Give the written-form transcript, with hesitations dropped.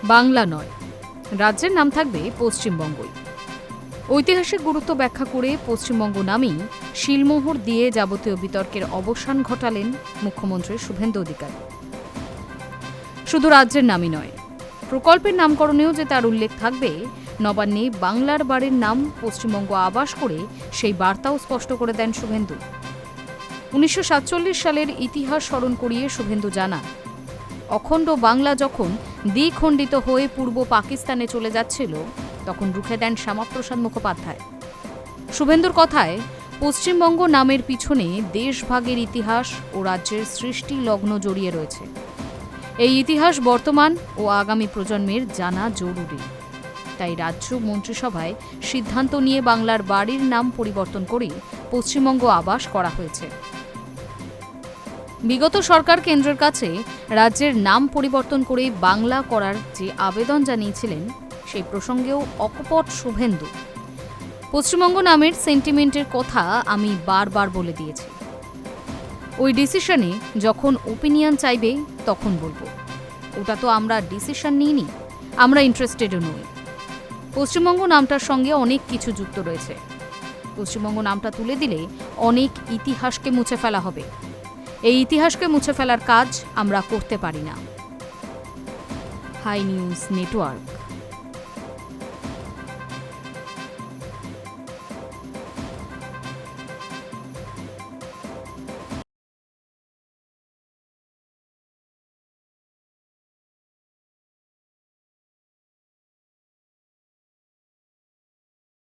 বাংলা নয়, রাজ্যের নাম থাকবে পশ্চিমবঙ্গই। ঐতিহাসিক গুরুত্ব ব্যাখ্যা করে পশ্চিমবঙ্গ নামেই শিলমোহর দিয়ে যাবতীয় বিতর্কের অবসান ঘটালেন মুখ্যমন্ত্রী শুভেন্দু অধিকারী। শুধু রাজ্যের নামই নয়, প্রকল্পের নামকরণেও যে তার উল্লেখ থাকবে, নবান্নে বাংলার বাড়ির নাম পশ্চিমবঙ্গ আবাস করে সেই বার্তাও স্পষ্ট করে দেন শুভেন্দু। 1947 সালের ইতিহাস স্মরণ করিয়ে শুভেন্দু জানান, অখণ্ড বাংলা যখন দ্বিখণ্ডিত হয়ে পূর্ব পাকিস্তানে চলে যাচ্ছিল, তখন রুখে দেন শ্যামাপ্রসাদ মুখোপাধ্যায়। শুভেন্দুর কথায়, পশ্চিমবঙ্গ নামের পিছনে দেশভাগের ইতিহাস ও রাজ্যের সৃষ্টি লগ্ন জড়িয়ে রয়েছে। এই ইতিহাস বর্তমান ও আগামী প্রজন্মের জানা জরুরি। তাই রাজ্য মন্ত্রিসভায় সিদ্ধান্ত নিয়ে বাংলার বাড়ির নাম পরিবর্তন করে পশ্চিমবঙ্গ আবাস করা হয়েছে। বিগত সরকার কেন্দ্রের কাছে রাজ্যের নাম পরিবর্তন করে বাংলা করার যে আবেদন জানিয়েছিলেন, সেই প্রসঙ্গেও অকপট শুভেন্দু। পশ্চিমবঙ্গ নামের সেন্টিমেন্টের কথা আমি বারবার বলে দিয়েছি। ওই ডিসিশনে যখন ওপিনিয়ন চাইবে তখন বলবো। ওটা তো আমরা ডিসিশন নিইনি, আমরা ইন্টারেস্টেডও নই। পশ্চিমবঙ্গ নামটার সঙ্গে অনেক কিছু যুক্ত রয়েছে। পশ্চিমবঙ্গ নামটা তুলে দিলে অনেক ইতিহাসকে মুছে ফেলা হবে। এই ইতিহাসকে মুছে ফেলার কাজ আমরা করতে পারি না। High News network.